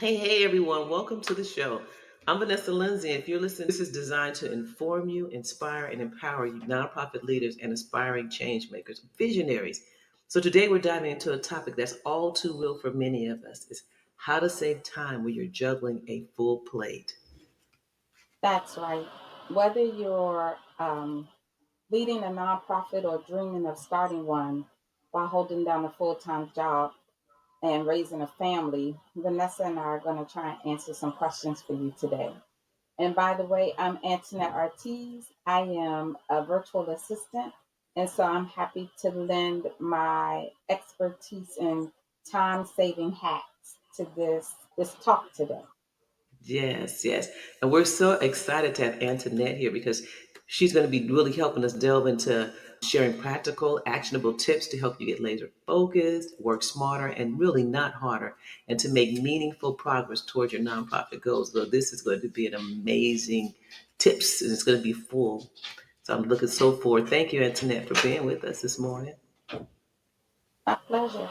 Hey, everyone. Welcome to the show. I'm Vanessa Lindsey. If you're listening, this is designed to inform you, inspire, and empower you, nonprofit leaders and aspiring change makers, visionaries. So today we're diving into a topic that's all too real for many of us is how to save time when you're juggling a full plate. That's right. Whether you're leading a nonprofit or dreaming of starting one while holding down a full time job and raising a family, Vanessa and I are going to try and answer some questions for you today. And by the way, I'm Antoinette Ortiz. I am a virtual assistant, and so I'm happy to lend my expertise in time saving hacks to this talk today. Yes, yes. And we're so excited to have Antoinette here because she's going to be really helping us delve into sharing practical, actionable tips to help you get laser focused, work smarter, and really not harder, and to make meaningful progress towards your nonprofit goals. So this is going to be an amazing tips, and it's going to be full. So I'm looking so forward. Thank you, Antoinette, for being with us this morning. My pleasure.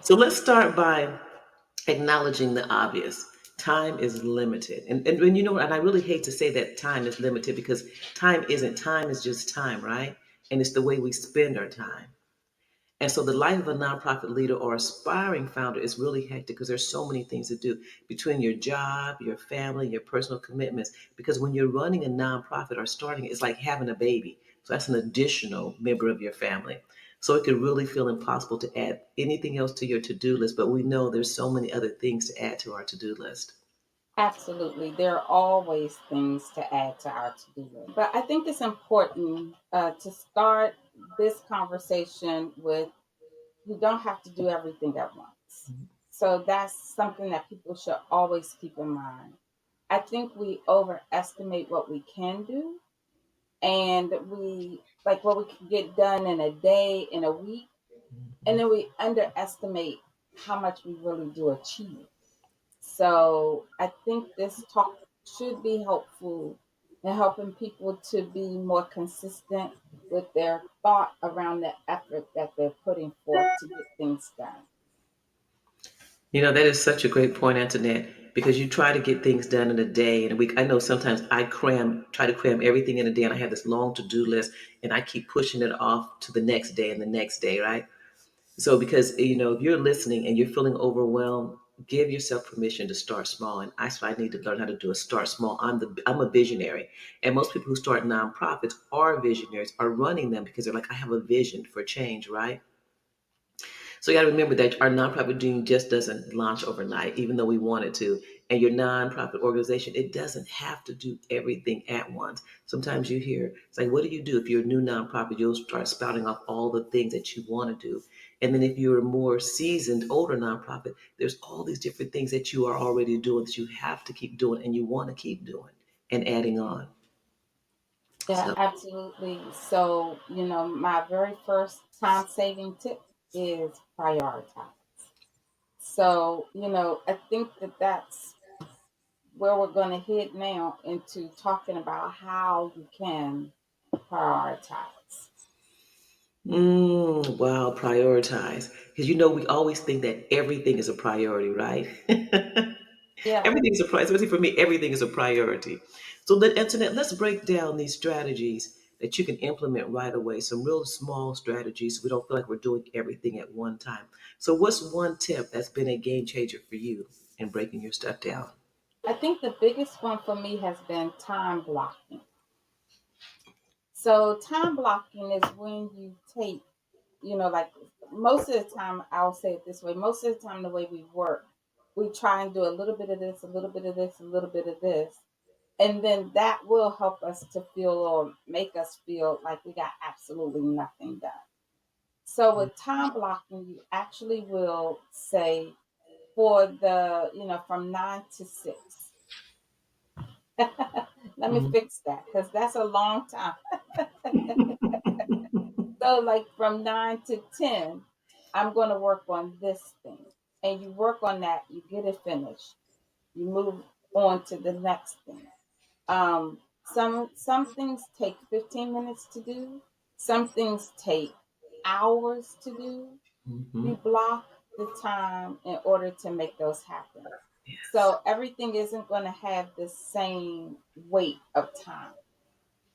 So let's start by acknowledging the obvious. Time is limited. And when you know, and I really hate to say that time is limited because time isn't, time is just time, right? And it's the way we spend our time. And so the life of a nonprofit leader or aspiring founder is really hectic because there's so many things to do between your job, your family, your personal commitments. Because when you're running a nonprofit or starting, it's like having a baby. So that's an additional member of your family. So it could really feel impossible to add anything else to your to-do list, but we know there's so many other things to add to our to-do list. Absolutely. There are always things to add to our to do list. But I think it's important to start this conversation with you don't have to do everything at once. So that's something that people should always keep in mind. I think we overestimate what we can do and we like what we can get done in a day, in a week, and then we underestimate how much we really do achieve. So I think this talk should be helpful in helping people to be more consistent with their thought around the effort that they're putting forth to get things done. You know, that is such a great point, Antoinette, because you try to get things done in a day and a week. I know sometimes try to cram everything in a day, and I have this long to do list, and I keep pushing it off to the next day and the next day, right? So, because, if you're listening and you're feeling overwhelmed, give yourself permission to start small. And that's what I need to learn how to do is start small. I'm a visionary. And most people who start nonprofits are visionaries, are running them because they're like, I have a vision for change, right? So you got to remember that our nonprofit dream just doesn't launch overnight, even though we want it to. And your nonprofit organization, it doesn't have to do everything at once. Sometimes you hear, it's like, what do you do? If you're a new nonprofit, you'll start spouting off all the things that you want to do. And then if you're a more seasoned, older nonprofit, there's all these different things that you are already doing that you have to keep doing and you want to keep doing and adding on. Yeah, So, absolutely. So, my very first time saving tip is prioritize. So, I think that that's where we're going to head now into talking about how you can prioritize. wow, prioritize. Because we always think that everything is a priority, right? Yeah, Everything's a priority, especially for me, everything is a priority. So Internet, let's break down these strategies that you can implement right away. Some real small strategies so we don't feel like we're doing everything at one time. So what's one tip that's been a game changer for you in breaking your stuff down? I think the biggest one for me has been time blocking. So, time blocking is when you take, like most of the time, I'll say it this way most of the time, the way we work, we try and do a little bit of this, a little bit of this, a little bit of this. And then that will help us to feel or make us feel like we got absolutely nothing done. So, with time blocking, you actually will say for the, from 9 to 6. Let me Mhm. fix that because that's a long time. So, like from 9 to 10, I'm going to work on this thing. And you work on that, you get it finished, you move on to the next thing. Some things take 15 minutes to do, some things take hours to do. You Mhm. block the time in order to make those happen. Yes. So everything isn't going to have the same weight of time.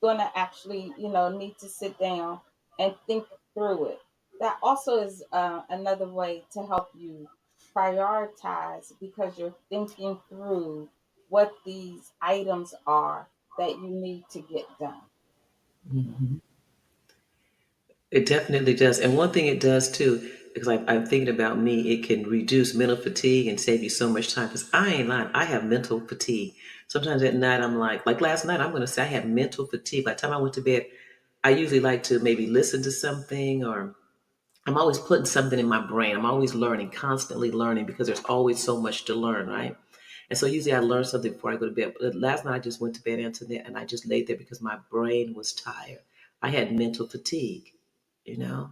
Going to actually, need to sit down and think through it. That also is another way to help you prioritize because you're thinking through what these items are that you need to get done. Mhm. It definitely does. And one thing it does too, because I'm thinking about me, it can reduce mental fatigue and save you so much time. Because I ain't lying, I have mental fatigue. Sometimes at night, I'm like last night, I'm going to say I had mental fatigue. By the time I went to bed, I usually like to maybe listen to something, or I'm always putting something in my brain. I'm always learning, constantly learning, because there's always so much to learn, right? And so usually I learn something before I go to bed. But last night I just went to bed, Antoinette, and I just laid there because my brain was tired. I had mental fatigue, you know?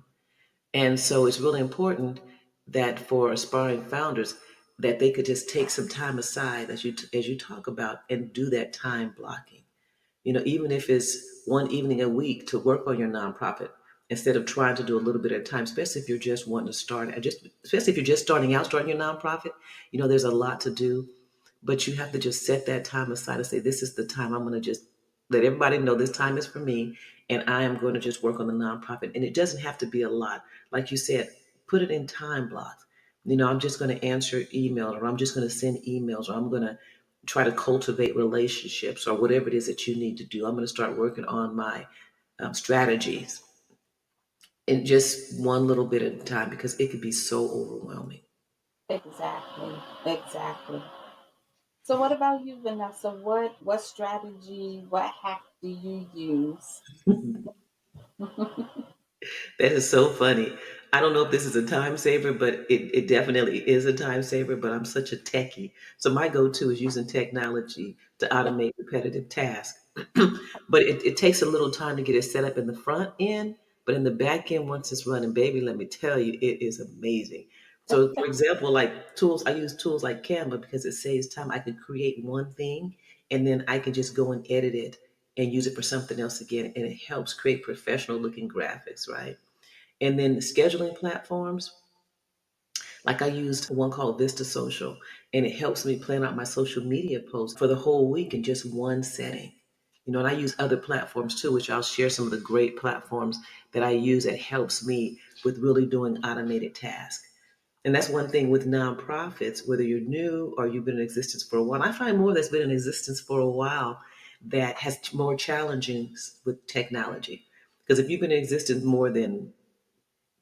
And so it's really important that for aspiring founders, that they could just take some time aside as you talk about and do that time blocking. Even if it's one evening a week to work on your nonprofit instead of trying to do a little bit at a time, especially if you're just wanting to start, and just especially if you're just starting out, starting your nonprofit, there's a lot to do, but you have to just set that time aside and say, this is the time I'm going to just let everybody know this time is for me, and I am going to just work on the nonprofit. And it doesn't have to be a lot. Like you said, put it in time blocks. I'm just going to answer emails, or I'm just going to send emails, or I'm going to try to cultivate relationships, or whatever it is that you need to do. I'm going to start working on my strategies in just one little bit at a time, because it could be so overwhelming. Exactly. Exactly. So what about you, Vanessa? What strategy, what hack do you use? That is so funny. I don't know if this is a time saver, but it definitely is a time saver. But I'm such a techie. So my go to is using technology to automate repetitive tasks. But it takes a little time to get it set up in the front end. But in the back end, once it's running, baby, let me tell you, it is amazing. So, for example, like tools, I use tools like Canva because it saves time. I can create one thing and then I can just go and edit it and use it for something else again. And it helps create professional looking graphics, right? And then scheduling platforms, like I used one called Vista Social, and it helps me plan out my social media posts for the whole week in just one setting. And I use other platforms too, which I'll share some of the great platforms that I use that helps me with really doing automated tasks. And that's one thing with nonprofits, whether you're new or you've been in existence for a while. I find more that's been in existence for a while that has more challenges with technology. Because if you've been in existence more than,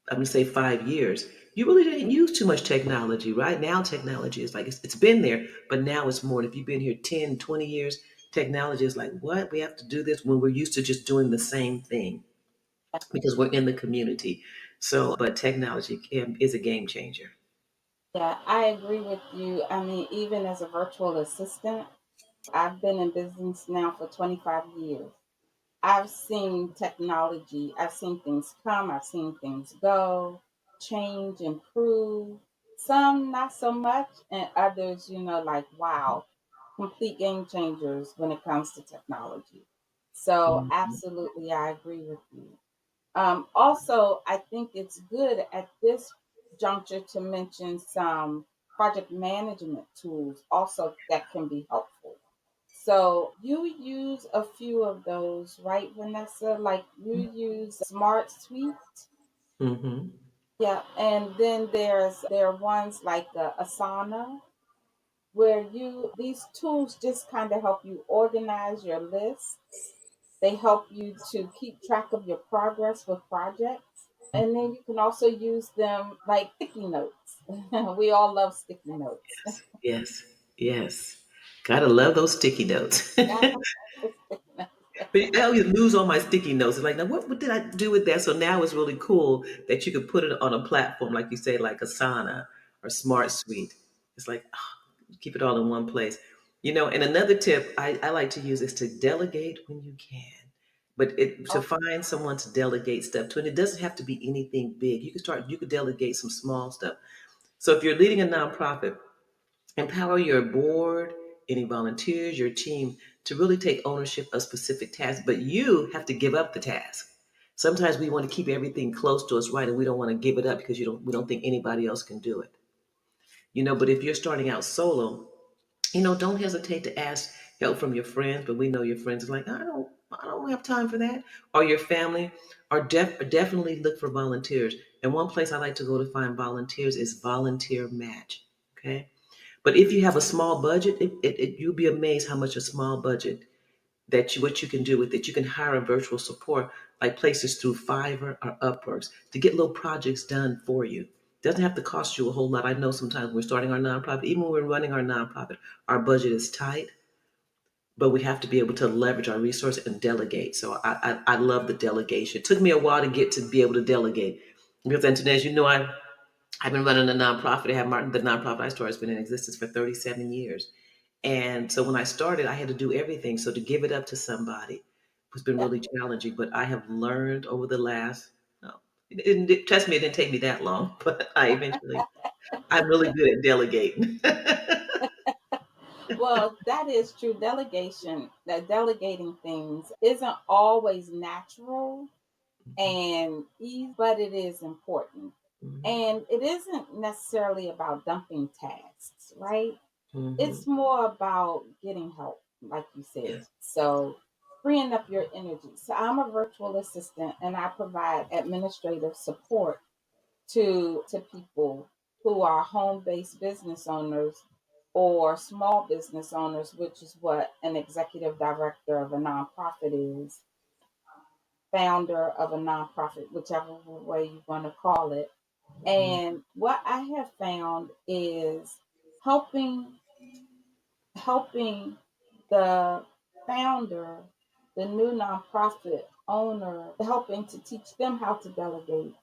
I'm going to say, 5 years, you really didn't use too much technology. Right now, technology is like, it's been there, but now it's more. If you've been here 10, 20 years, technology is like, what? We have to do this when we're used to just doing the same thing because we're in the community. So, but technology is a game changer. Yeah, I agree with you. I mean, even as a virtual assistant, I've been in business now for 25 years. I've seen technology, I've seen things come, I've seen things go, change, improve. Some not so much, and others, like, wow, complete game changers when it comes to technology. So, Mhm. absolutely, I agree with you. Also, I think it's good at this juncture to mention some project management tools also that can be helpful. So you use a few of those, right, Vanessa? Like you use Smart Suite. Mhm. Yeah, and then there are ones like Asana where you these tools just kind of help you organize your lists. They help you to keep track of your progress with projects. And then you can also use them like sticky notes. We all love sticky notes. Yes, yes, yes. Gotta love those sticky notes. Yeah, But sticky notes. I always lose all my sticky notes. It's like, now what did I do with that? So now it's really cool that you could put it on a platform, like you say, like Asana or Smart Suite. It's like, keep it all in one place. And another tip I like to use is to delegate when you can. But to Oh, find someone to delegate stuff to, and it doesn't have to be anything big. You could delegate some small stuff. So if you're leading a nonprofit, empower your board, any volunteers, your team to really take ownership of specific tasks, but you have to give up the task. Sometimes we want to keep everything close to us, right? And we don't want to give it up because we don't think anybody else can do it. But if you're starting out solo, Don't hesitate to ask help from your friends, but we know your friends are like, I don't have time for that. Or your family, or definitely look for volunteers. And one place I like to go to find volunteers is Volunteer Match. Okay. But if you have a small budget, you'll be amazed how much a small budget what you can do with it. You can hire a virtual support like places through Fiverr or Upworks to get little projects done for you. Doesn't have to cost you a whole lot. I know sometimes we're starting our nonprofit, even when we're running our nonprofit, our budget is tight, but we have to be able to leverage our resource and delegate. So I love the delegation. It took me a while to get to be able to delegate because Antoinette, I've been running a nonprofit. I have Martin, the nonprofit I started has been in existence for 37 years. And so when I started, I had to do everything. So to give it up to somebody has been Yeah. really challenging. But I have learned over the last, no, trust me, it didn't take me that long, but I'm really good at delegating. Well, that is true. Delegation, that delegating things isn't always natural and easy, but it is important. Mhm, And it isn't necessarily about dumping tasks, right? mhm. It's more about getting help, like you said. Yes. So freeing up your energy. So I'm a virtual assistant and I provide administrative support to people who are home-based business owners or small business owners, which is what an executive director of a nonprofit is, founder of a nonprofit, whichever way you want to call it. Mhm, And what I have found is helping helping the founder, the new nonprofit owner, helping to teach them how to delegate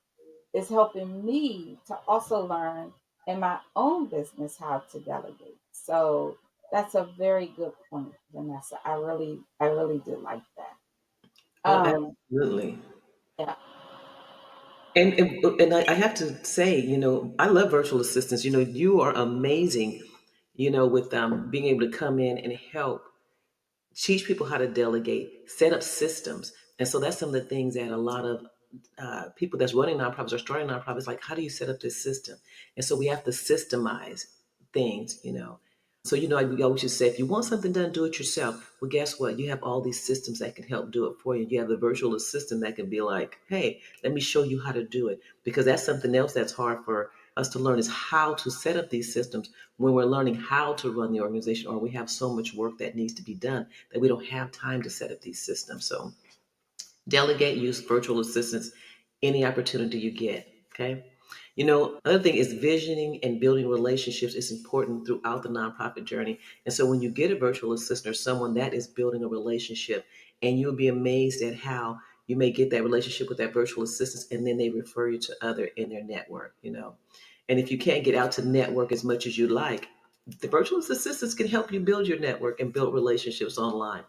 is helping me to also learn in my own business how to delegate. So that's a very good point, Vanessa. I really did like that. oh, Um, absolutely. yeah, And I have to say, I love virtual assistants. You are amazing, with being able to come in and help teach people how to delegate, set up systems. And so that's some of the things that a lot of people that's running nonprofits or starting nonprofits, like, how do you set up this system? And so we have to systemize things. So, we always just say, if you want something done, do it yourself. Well, guess what? You have all these systems that can help do it for you. You have the virtual assistant that can be like, hey, let me show you how to do it. Because that's something else that's hard for us to learn is how to set up these systems when we're learning how to run the organization, or we have so much work that needs to be done that we don't have time to set up these systems. So delegate, use virtual assistants any opportunity you get. Okay. Another thing is visioning and building relationships is important throughout the nonprofit journey. And so when you get a virtual assistant or someone that is building a relationship, and you'll be amazed at how you may get that relationship with that virtual assistant and then they refer you to other in their network. And if you can't get out to network as much as you like, the virtual assistants can help you build your network and build relationships online.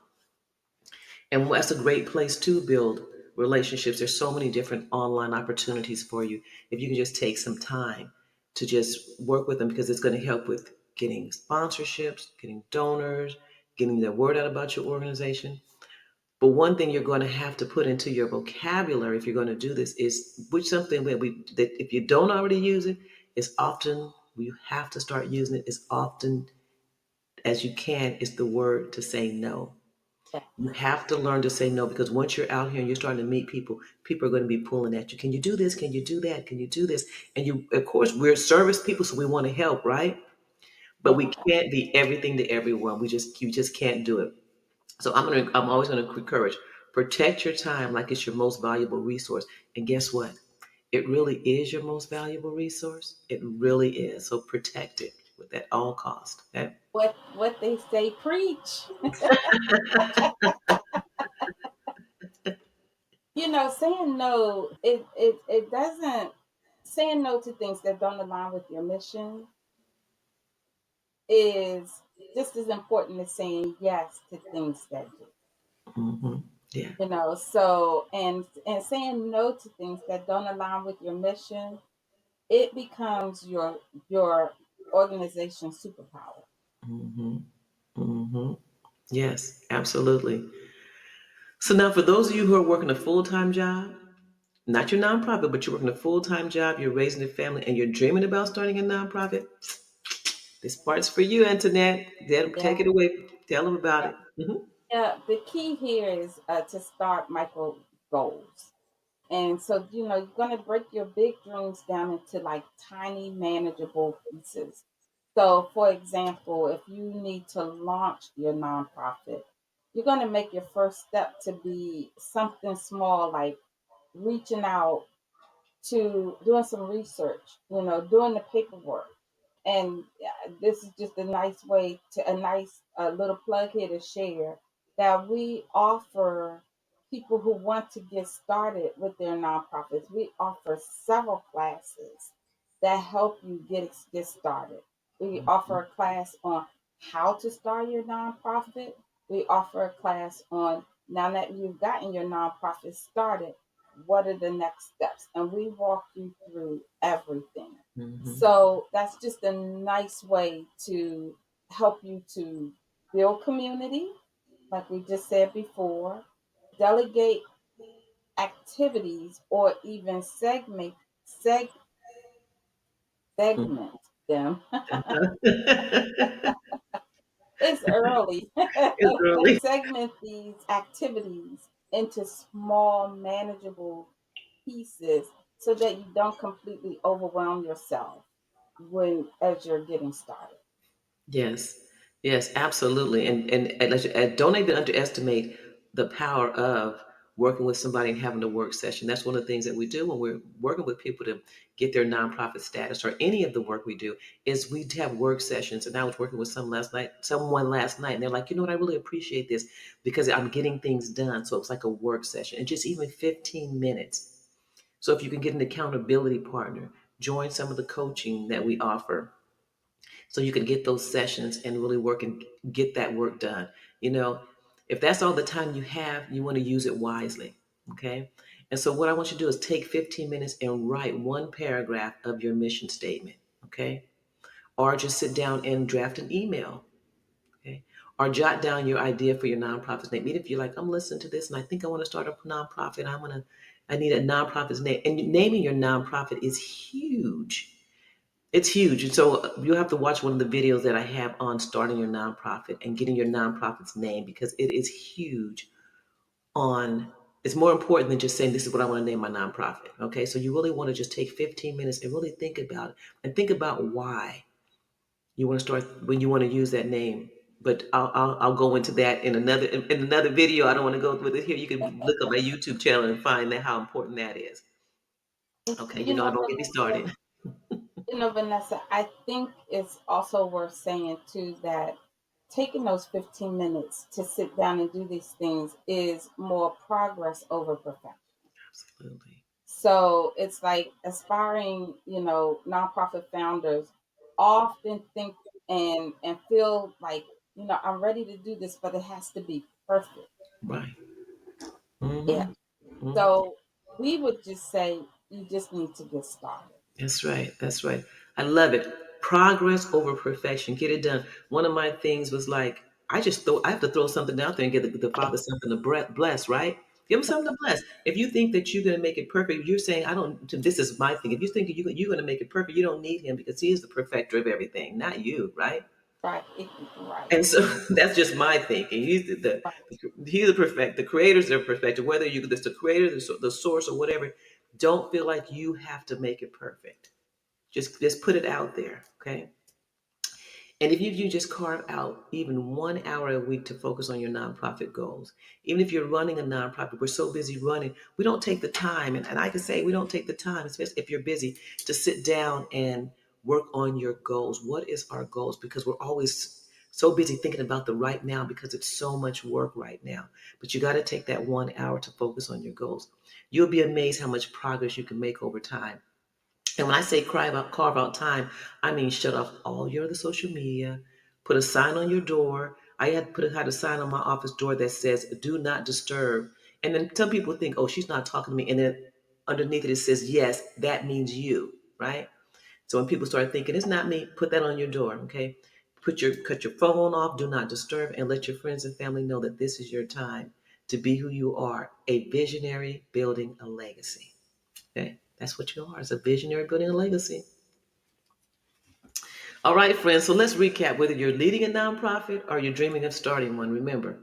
And that's a great place to build relationships. There's so many different online opportunities for you. If you can just take some time to just work with them, because it's going to help with getting sponsorships, getting donors, getting the word out about your organization. But one thing you're going to have to put into your vocabulary if you're going to do this is which something that if you don't already use it, is often you have to start using it as often as you can, is the word to say no. You yes. have to learn to say no, because once you're out here and you're starting to meet people, people are going to be pulling at you. Can you do this? Can you do that? Can you do this? And of course, we're service people, so we want to help, right? But Yeah. we can't be everything to everyone. You just can't do it. So I'm always going to encourage, protect your time like it's your most valuable resource. And guess what? It really is your most valuable resource. It really is. So protect it at all cost. Okay? What they say, preach. Saying no, it doesn't saying no to things that don't align with your mission is just as important as saying yes to things that do. Hmm. Yeah. So and saying no to things that don't align with your mission, it becomes your organization superpower. Hmm. Hmm. Yes, absolutely. So now, for those of you who are working a full time job, not your nonprofit, but you're working a full time job, you're raising a family, and you're dreaming about starting a nonprofit, This part's for you, Antoinette. Take Yeah. it away. Tell them about Yeah. it. Hmm. The key here is to start micro goals. And so, you're going to break your big dreams down into like tiny, manageable pieces. So, for example, if you need to launch your nonprofit, you're going to make your first step to be something small, like reaching out to doing some research, doing the paperwork. And this is just a nice little plug here to share that we offer people who want to get started with their nonprofits. We offer several classes that help you get started. We offer a class on how to start your nonprofit. We offer a class on now that you've gotten your nonprofit started, what are the next steps? And we walk you through everything. Hmm. So that's just a nice way to help you to build community, like we just said before, delegate activities, or even segment them. It's early. It's early. Segment these activities into small, manageable pieces so that you don't completely overwhelm yourself when as you're getting started. Yes, yes, absolutely. And don't even underestimate the power of working with somebody and having a work session. That's one of the things that we do when we're working with people to get their nonprofit status or any of the work we do is we have work sessions. And I was working with someone last night, and they're like, you know what, I really appreciate this because I'm getting things done. So it's like a work session and just even 15 minutes. So if you can get an accountability partner, join some of the coaching that we offer so you can get those sessions and really work and get that work done. You know, if that's all the time you have, you want to use it wisely. Okay. And so what I want you to do is take 15 minutes and write one paragraph of your mission statement. Okay. Or just sit down and draft an email. Okay. Or jot down your idea for your nonprofit's name. Even if you're like, I'm listening to this and I think I want to start a nonprofit. I need a nonprofit's name. And naming your nonprofit is huge. It's huge. And so you'll have to watch one of the videos that I have on starting your nonprofit and getting your nonprofit's name because it is huge on it's more important than just saying this is what I want to name my nonprofit. Okay. So you really want to just take 15 minutes and really think about it and think about why you want to start when you want to use that name. But I'll go into that in another video. I don't want to go with it here. You can look up my YouTube channel and find that how important that is. Okay, You know, don't get me started. Vanessa, I think it's also worth saying too that taking those 15 minutes to sit down and do these things is more progress over perfection. Absolutely. So it's like aspiring, nonprofit founders often think and feel like, I'm ready to do this, but it has to be perfect. Right. Yeah. Mm-hmm. Mm-hmm. So we would just say you just need to get started. That's right. That's right. I love it. Progress over perfection. Get it done. One of my things was like, I have to throw something out there and get the Father something to bless, right? Give him something to bless. If you think that you're going to make it perfect, you're saying, I don't, this is my thing. If you think you're going to make it perfect, you don't need him because he is the perfecter of everything, not you, right? Right. Right. And so that's just my thinking. He's the creators are perfected. Whether you, the creator, the source or whatever, don't feel like you have to make it perfect. Just put it out there, okay? And if you just carve out even 1 hour a week to focus on your nonprofit goals, even if you're running a nonprofit, we're so busy running, we don't take the time, and I can say we don't take the time, especially if you're busy, to sit down and work on your goals. What is our goals? Because we're always so busy thinking about the right now because it's so much work right now. But you got to take that 1 hour to focus on your goals. You'll be amazed how much progress you can make over time. And when I say carve out time, I mean shut off all your other social media, put a sign on your door. Had a sign on my office door that says "Do not disturb." And then some people think, "Oh, she's not talking to me," and then underneath it says, "Yes, that means you," right? So when people start thinking it's not me, put that on your door, okay? Cut your phone off, do not disturb, and let your friends and family know that this is your time to be who you are, a visionary building a legacy. Okay, that's what you are. As a visionary building a legacy. All right, friends. So let's recap. Whether you're leading a nonprofit or you're dreaming of starting one, remember,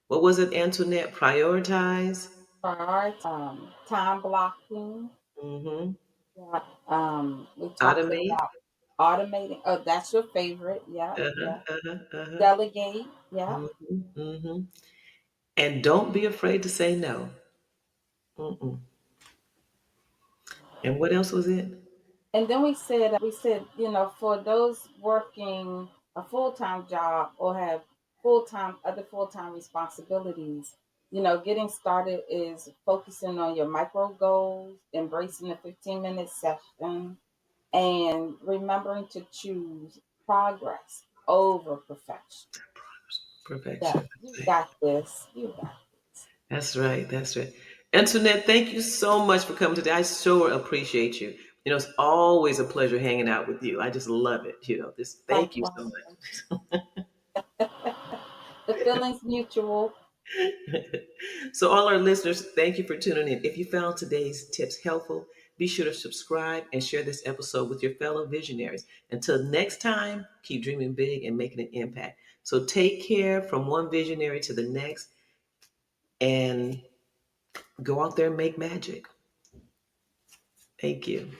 what was it, Antoinette? Prioritize. Time blocking. Mm-hmm. Yeah. We talked Automate. about automating. Oh, that's your favorite. Yeah, Uh-huh. yeah. Uh-huh. Uh-huh. Delegate. Yeah. Mm-hmm. Mm-hmm. And don't be afraid to say no. Mm-mm. And what else was it? And then we said, for those working a full time job or have other full time responsibilities, getting started is focusing on your micro goals, embracing the 15-minute session, and remembering to choose progress over perfection. Yeah, Perfection. you That's right. got this. You got this. That's right. That's right. Antoinette, thank you so much for coming today. I sure appreciate you. It's always a pleasure hanging out with you. I just love it. Just thank you so Likewise. much. The feeling's mutual. So, all our listeners, thank you for tuning in. If you found today's tips helpful, be sure to subscribe and share this episode with your fellow visionaries. Until next time, keep dreaming big and making an impact. So, take care from one visionary to the next and go out there and make magic. Thank you.